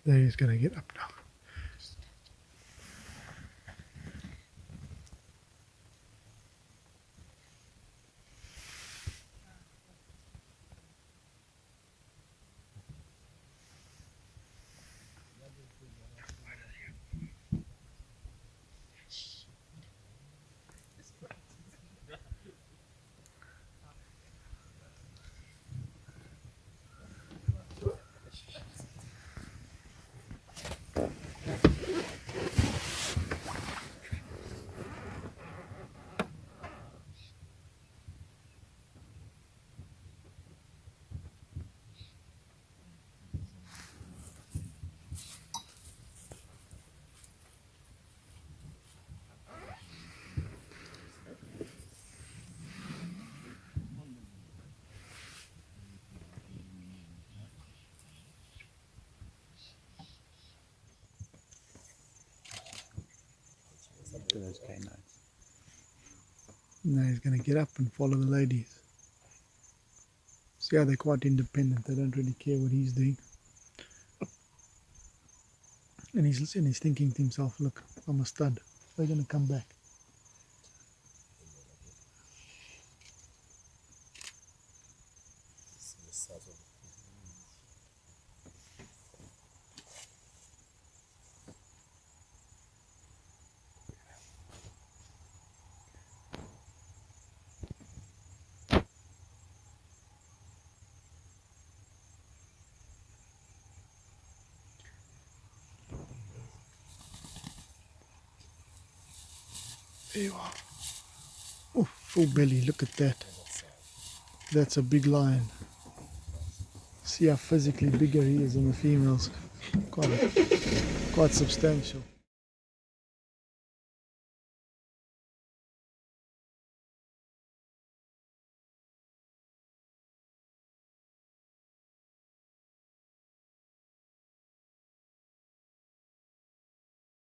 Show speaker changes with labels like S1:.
S1: There he's going to get up now.
S2: To those canines.
S1: Now he's going to get up and follow the ladies. See how they're quite independent. They don't really care what he's doing. And he's thinking to himself, look, I'm a stud. They're going to come back. There you are. Oh, full belly, look at that. That's a big lion. See how physically bigger he is than the females. Quite substantial.